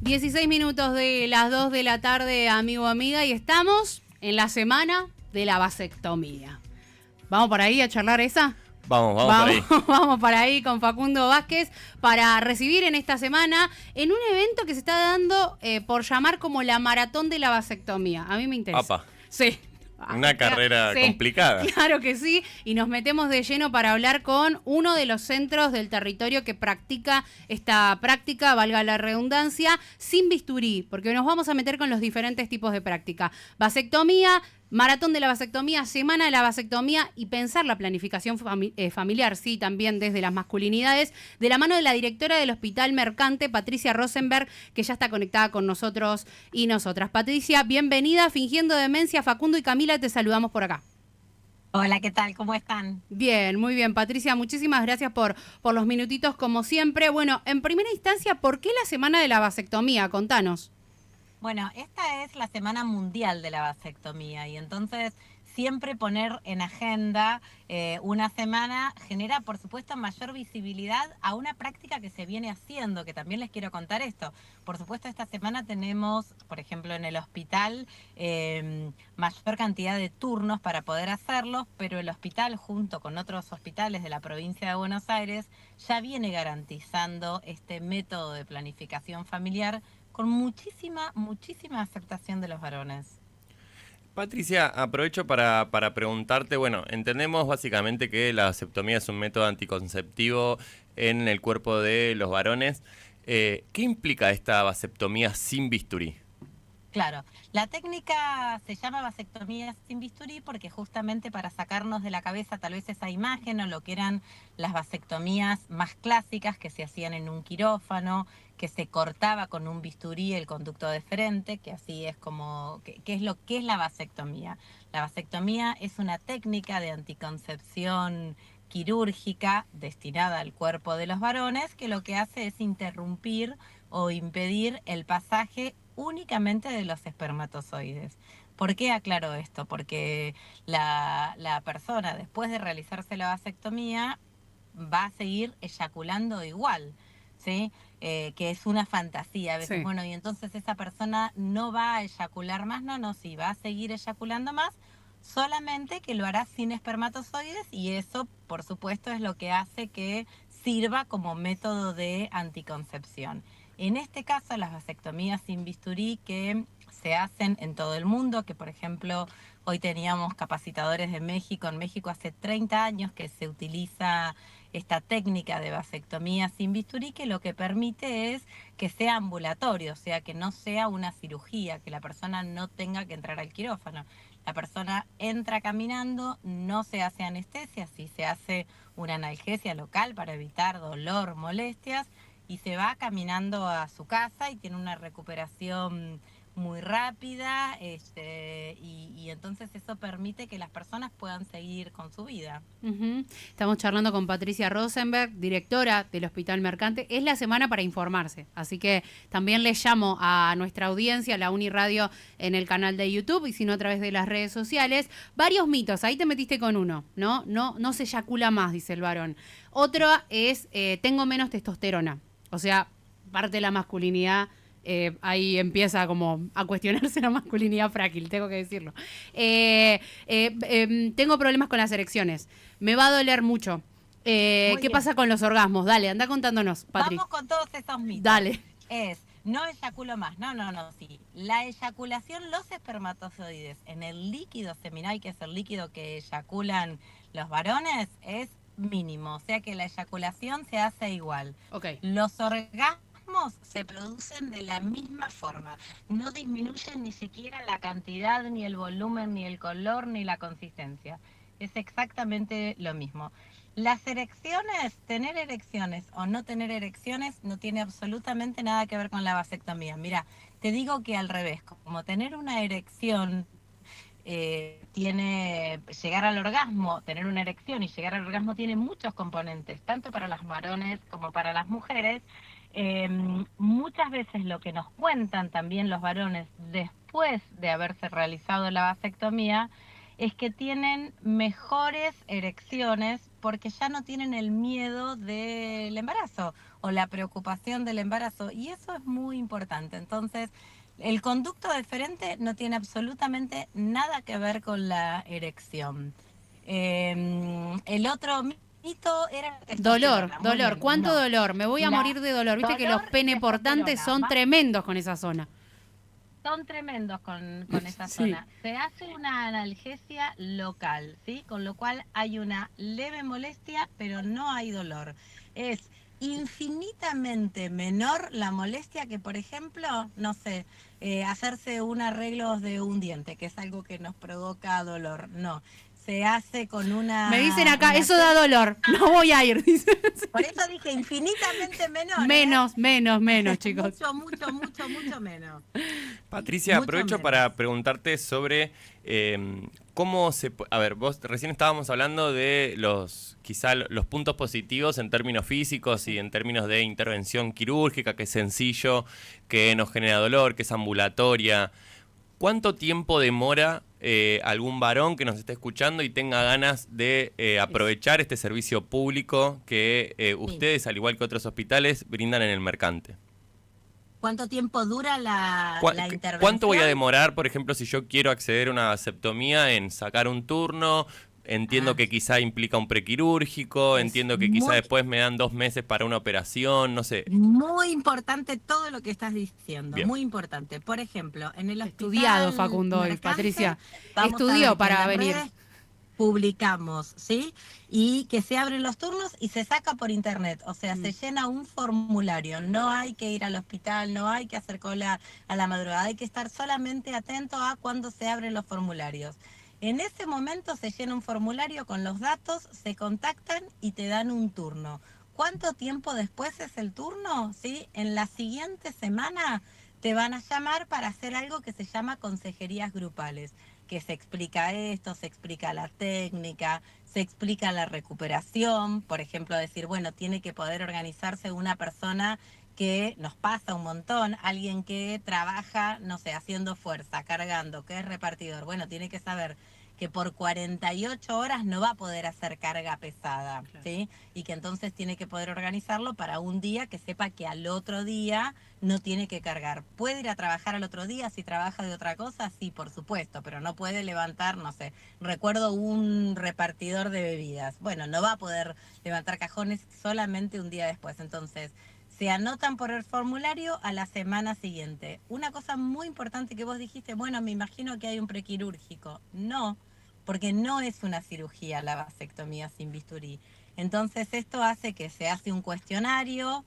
16 minutos de las 2 de la tarde, amigo, amiga, y estamos en la semana de la vasectomía. ¿Vamos por ahí a charlar esa? Vamos por ahí. Vamos para ahí con Facundo Vázquez para recibir en esta semana en un evento que se está dando por llamar como la maratón de la vasectomía. A mí me interesa. Apa. Sí. Una carrera complicada. Claro que sí, y nos metemos de lleno para hablar con uno de los centros del territorio que practica esta práctica, valga la redundancia, sin bisturí, porque nos vamos a meter con los diferentes tipos de práctica. Vasectomía, maratón de la vasectomía, semana de la vasectomía y pensar la planificación familiar, sí, también desde las masculinidades, de la mano de la directora del Hospital Mercante, Patricia Rosenberg, que ya está conectada con nosotros y nosotras. Patricia, bienvenida, Fingiendo Demencia. Facundo y Camila, te saludamos por acá. Hola, ¿qué tal? ¿Cómo están? Bien, muy bien, Patricia, muchísimas gracias por los minutitos como siempre. Bueno, en primera instancia, ¿por qué la semana de la vasectomía? Contanos. Bueno, esta es la Semana Mundial de la Vasectomía y entonces siempre poner en agenda una semana genera, por supuesto, mayor visibilidad a una práctica que se viene haciendo, que también les quiero contar esto. Por supuesto, esta semana tenemos, por ejemplo, en el hospital mayor cantidad de turnos para poder hacerlos, pero el hospital, junto con otros hospitales de la provincia de Buenos Aires, ya viene garantizando este método de planificación familiar con muchísima aceptación de los varones. Patricia, aprovecho para preguntarte, bueno, entendemos básicamente que la vasectomía es un método anticonceptivo en el cuerpo de los varones. ¿Qué implica esta vasectomía sin bisturí? Claro, la técnica se llama vasectomía sin bisturí porque justamente para sacarnos de la cabeza tal vez esa imagen o lo que eran las vasectomías más clásicas que se hacían en un quirófano, que se cortaba con un bisturí el conducto deferente, que así es como, ¿qué es lo que es la vasectomía? La vasectomía es una técnica de anticoncepción quirúrgica destinada al cuerpo de los varones que lo que hace es interrumpir o impedir el pasaje únicamente de los espermatozoides. ¿Por qué aclaro esto? Porque la persona después de realizarse la vasectomía va a seguir eyaculando igual, ¿sí? Que es una fantasía a veces. Sí. Bueno, y entonces esa persona no va a eyacular más, sí, va a seguir eyaculando más, solamente que lo hará sin espermatozoides y eso, por supuesto, es lo que hace que sirva como método de anticoncepción. En este caso, las vasectomías sin bisturí que se hacen en todo el mundo, que por ejemplo hoy teníamos capacitadores de México, en México hace 30 años que se utiliza esta técnica de vasectomía sin bisturí, que lo que permite es que sea ambulatorio, o sea, que no sea una cirugía, que la persona no tenga que entrar al quirófano. La persona entra caminando, no se hace anestesia, sí se hace una analgesia local para evitar dolor, molestias, y se va caminando a su casa y tiene una recuperación muy rápida, y entonces eso permite que las personas puedan seguir con su vida. Estamos charlando con Patricia Rosenberg, directora del Hospital Mercante. Es la semana para informarse, así que también les llamo a nuestra audiencia, la Uniradio, en el canal de YouTube y si no a través de las redes sociales. Varios mitos, ahí te metiste con uno, ¿no? No se eyacula más, dice el varón. Otro es, tengo menos testosterona. O sea, parte de la masculinidad, ahí empieza como a cuestionarse la masculinidad frágil, tengo que decirlo. Tengo problemas con las erecciones, me va a doler mucho. ¿Qué pasa con los orgasmos? Dale, anda contándonos, Patri. Vamos con todos esos mitos. Dale. No eyaculo más, sí. La eyaculación, los espermatozoides en el líquido seminal, que es el líquido que eyaculan los varones, es mínimo, o sea que la eyaculación se hace igual. Okay. Los orgasmos se producen de la misma forma, no disminuyen ni siquiera la cantidad, ni el volumen, ni el color, ni la consistencia. Es exactamente lo mismo. Las erecciones, tener erecciones o no tener erecciones no tiene absolutamente nada que ver con la vasectomía. Mira, te digo que al revés, como tener una erección llegar al orgasmo, tener una erección y llegar al orgasmo tiene muchos componentes, tanto para los varones como para las mujeres. Muchas veces lo que nos cuentan también los varones después de haberse realizado la vasectomía es que tienen mejores erecciones porque ya no tienen el miedo del embarazo o la preocupación del embarazo, y eso es muy importante. Entonces, el conducto deferente no tiene absolutamente nada que ver con la erección. El otro mito era la Dolor, testosterona. Muy dolor. bien, ¿Cuánto no. dolor? Me voy a La morir de dolor. Viste que los dolor, pene portantes testosterona. son tremendos con esa zona. Son tremendos con esa Sí. zona. Se hace una analgesia local, ¿sí? Con lo cual hay una leve molestia, pero no hay dolor. Es infinitamente menor la molestia que, por ejemplo, no sé, hacerse un arreglo de un diente, que es algo que nos provoca dolor. No, se hace con Me dicen acá, una eso da dolor. No voy a ir, dicen. por eso dije infinitamente menor, Menos, menos, menos, chicos. mucho, mucho, mucho, mucho menos. Patricia, Mucho aprovecho menos. para preguntarte sobre cómo a ver, vos recién estábamos hablando de quizá los puntos positivos en términos físicos y en términos de intervención quirúrgica, que es sencillo, que no genera dolor, que es ambulatoria. ¿Cuánto tiempo demora algún varón que nos esté escuchando y tenga ganas de aprovechar este servicio público que ustedes, al igual que otros hospitales, brindan en el Mercante? ¿Cuánto tiempo dura la intervención? ¿Cuánto voy a demorar, por ejemplo, si yo quiero acceder a una vasectomía en sacar un turno? Entiendo que quizá implica un prequirúrgico, Es entiendo que quizá después me dan 2 meses para una operación, no sé. muy importante todo lo que estás diciendo, Bien. muy importante. Por ejemplo, en el Estudiado hospital Facundo hoy, Mercante, Patricia. vamos a Estudió ver que para en las venir. redes publicamos, ¿sí? Y que se abren los turnos y se saca por internet, o sea, se llena un formulario, no hay que ir al hospital, no hay que hacer cola a la madrugada, hay que estar solamente atento a cuando se abren los formularios. En ese momento se llena un formulario con los datos, se contactan y te dan un turno. ¿Cuánto tiempo después es el turno? ¿Sí? En la siguiente semana te van a llamar para hacer algo que se llama consejerías grupales, que se explica esto, se explica la técnica, se explica la recuperación, por ejemplo, decir, bueno, tiene que poder organizarse una persona que nos pasa un montón, alguien que trabaja, no sé, haciendo fuerza, cargando, que es repartidor, bueno, tiene que saber que por 48 horas no va a poder hacer carga pesada, Claro. ¿sí? Y que entonces tiene que poder organizarlo para un día que sepa que al otro día no tiene que cargar. ¿Puede ir a trabajar al otro día si trabaja de otra cosa? Sí, por supuesto, pero no puede levantar, no sé, recuerdo un repartidor de bebidas. Bueno, no va a poder levantar cajones solamente un día después. Entonces, se anotan por el formulario a la semana siguiente. Una cosa muy importante que vos dijiste, bueno, me imagino que hay un prequirúrgico. No, porque no es una cirugía la vasectomía sin bisturí. Entonces esto hace que se hace un cuestionario,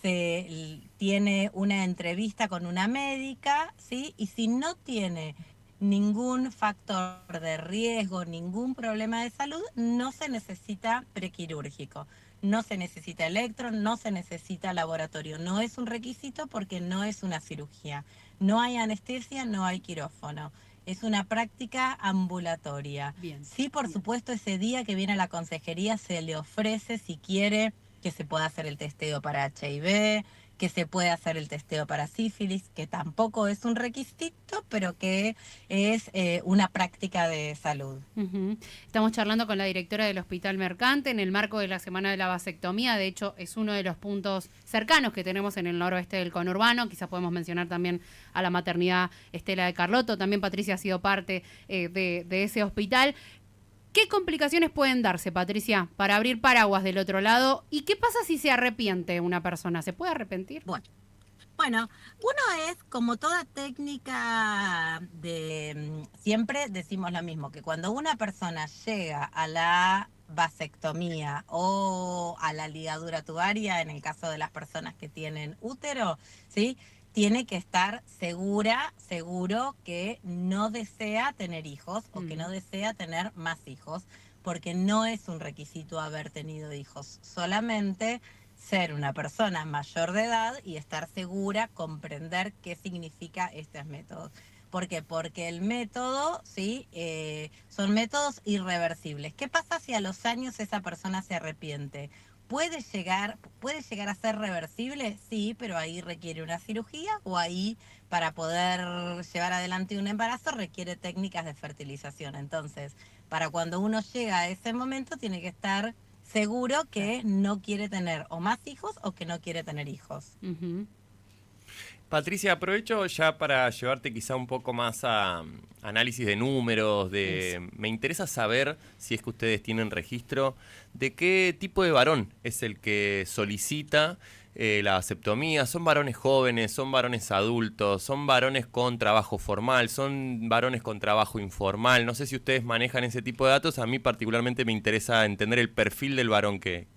se tiene una entrevista con una médica, ¿sí? Y si no tiene ningún factor de riesgo, ningún problema de salud, no se necesita prequirúrgico. No se necesita electro, no se necesita laboratorio. No es un requisito porque no es una cirugía. No hay anestesia, no hay quirófano. Es una práctica ambulatoria. Bien. Sí, por supuesto, ese día que viene a la consejería se le ofrece, si quiere, que se pueda hacer el testeo para HIV, que se puede hacer el testeo para sífilis, que tampoco es un requisito, pero que es una práctica de salud. Ujú. Estamos charlando con la directora del Hospital Mercante en el marco de la Semana de la Vasectomía. De hecho, es uno de los puntos cercanos que tenemos en el noroeste del conurbano. Quizás podemos mencionar también a la maternidad Estela de Carlotto. También Patricia ha sido parte de ese hospital. ¿Qué complicaciones pueden darse, Patricia, para abrir paraguas del otro lado? ¿Y qué pasa si se arrepiente una persona? ¿Se puede arrepentir? Bueno, uno es como toda técnica siempre decimos lo mismo, que cuando una persona llega a la vasectomía o a la ligadura tubaria, en el caso de las personas que tienen útero, ¿sí? Tiene que estar seguro que no desea tener hijos o que no desea tener más hijos, porque no es un requisito haber tenido hijos, solamente ser una persona mayor de edad y estar segura, comprender qué significa estos métodos. ¿Por qué? Porque el método, ¿sí? Son métodos irreversibles. ¿Qué pasa si a los años esa persona se arrepiente? ¿Puede llegar a ser reversible? Sí, pero ahí requiere una cirugía o ahí para poder llevar adelante un embarazo requiere técnicas de fertilización. Entonces, para cuando uno llega a ese momento tiene que estar seguro que no quiere tener o más hijos o que no quiere tener hijos. Ujú. Patricia, aprovecho ya para llevarte quizá un poco más a análisis de números, me interesa saber, si es que ustedes tienen registro, de qué tipo de varón es el que solicita la vasectomía. ¿Son varones jóvenes, son varones adultos, son varones con trabajo formal, son varones con trabajo informal? No sé si ustedes manejan ese tipo de datos. A mí particularmente me interesa entender el perfil del varón que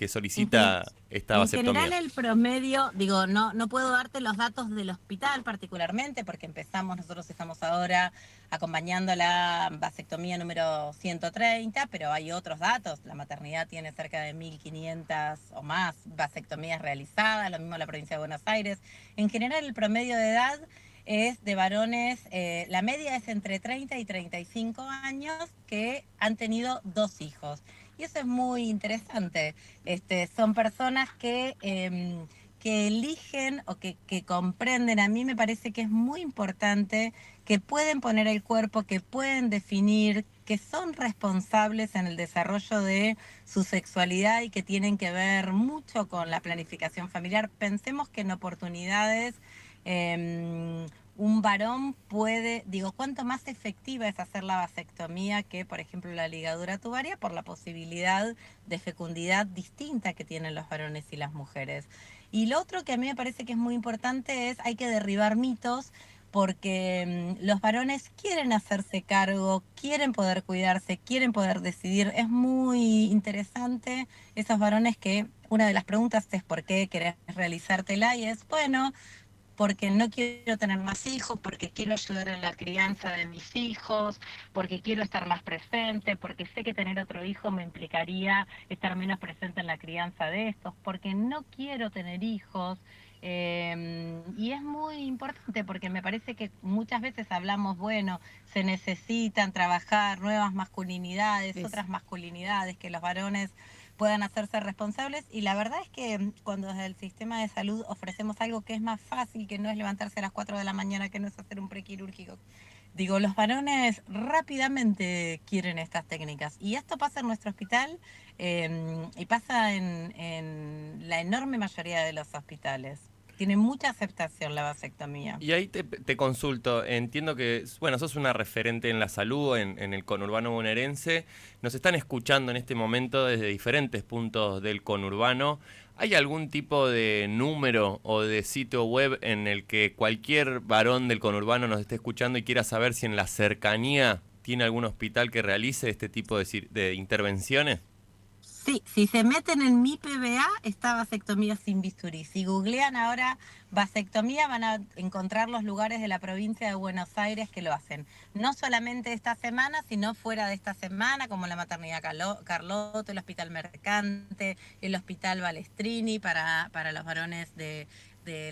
solicita esta vasectomía. En general el promedio, digo, no puedo darte los datos del hospital particularmente porque nosotros estamos ahora acompañando la vasectomía número 130, pero hay otros datos. La maternidad tiene cerca de 1.500 o más vasectomías realizadas, lo mismo la provincia de Buenos Aires. En general el promedio de edad es de varones, la media es entre 30 y 35 años que han tenido 2 hijos. Y eso es muy interesante. Son personas que eligen o que comprenden. A mí me parece que es muy importante, que pueden poner el cuerpo, que pueden definir, que son responsables en el desarrollo de su sexualidad y que tienen que ver mucho con la planificación familiar. Pensemos que en oportunidades un varón puede, cuánto más efectiva es hacer la vasectomía que, por ejemplo, la ligadura tubaria, por la posibilidad de fecundidad distinta que tienen los varones y las mujeres. Y lo otro que a mí me parece que es muy importante es, hay que derribar mitos, porque los varones quieren hacerse cargo, quieren poder cuidarse, quieren poder decidir. Es muy interesante esos varones que una de las preguntas es ¿por qué querés realizártela? Y es, bueno, porque no quiero tener más hijos, porque quiero ayudar en la crianza de mis hijos, porque quiero estar más presente, porque sé que tener otro hijo me implicaría estar menos presente en la crianza de estos, porque no quiero tener hijos. Y es muy importante porque me parece que muchas veces hablamos, bueno, se necesitan trabajar nuevas masculinidades, otras masculinidades, que los varones puedan hacerse responsables, y la verdad es que cuando desde el sistema de salud ofrecemos algo que es más fácil, que no es levantarse a las 4 de la mañana, que no es hacer un prequirúrgico, los varones rápidamente quieren estas técnicas, y esto pasa en nuestro hospital y pasa en la enorme mayoría de los hospitales. Tiene mucha aceptación la vasectomía. Y ahí te consulto, entiendo que, bueno, sos una referente en la salud, en el conurbano bonaerense. Nos están escuchando en este momento desde diferentes puntos del conurbano. ¿Hay algún tipo de número o de sitio web en el que cualquier varón del conurbano nos esté escuchando y quiera saber si en la cercanía tiene algún hospital que realice este tipo de intervenciones? Sí, si se meten en mi PBA, está vasectomía sin bisturí. Si googlean ahora vasectomía, van a encontrar los lugares de la provincia de Buenos Aires que lo hacen. No solamente esta semana, sino fuera de esta semana, como la maternidad Carlotto, el Hospital Mercante, el Hospital Balestrini para los varones de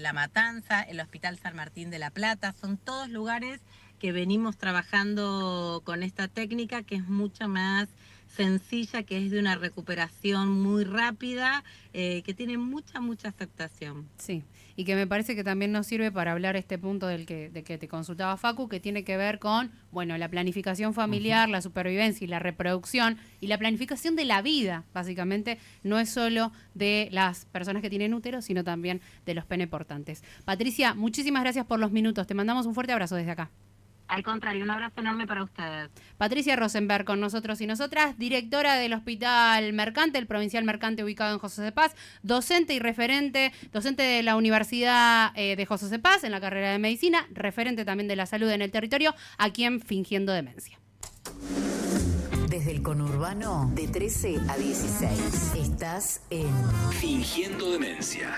La Matanza, el Hospital San Martín de la Plata. Son todos lugares que venimos trabajando con esta técnica, que es mucho más sencilla, que es de una recuperación muy rápida, que tiene mucha aceptación. Sí, y que me parece que también nos sirve para hablar este punto de que te consultaba Facu, que tiene que ver con, bueno, la planificación familiar, la supervivencia y la reproducción, y la planificación de la vida, básicamente, no es solo de las personas que tienen útero, sino también de los peneportantes. Patricia, muchísimas gracias por los minutos, te mandamos un fuerte abrazo desde acá. Al contrario, un abrazo enorme para ustedes. Patricia Rosenberg con nosotros y nosotras, directora del Hospital Mercante, el Provincial Mercante ubicado en José de Paz, docente y referente, docente de la Universidad de José de Paz en la carrera de Medicina, referente también de la salud en el territorio, aquí en Fingiendo Demencia. Desde el conurbano, de 13 a 16, estás en Fingiendo Demencia.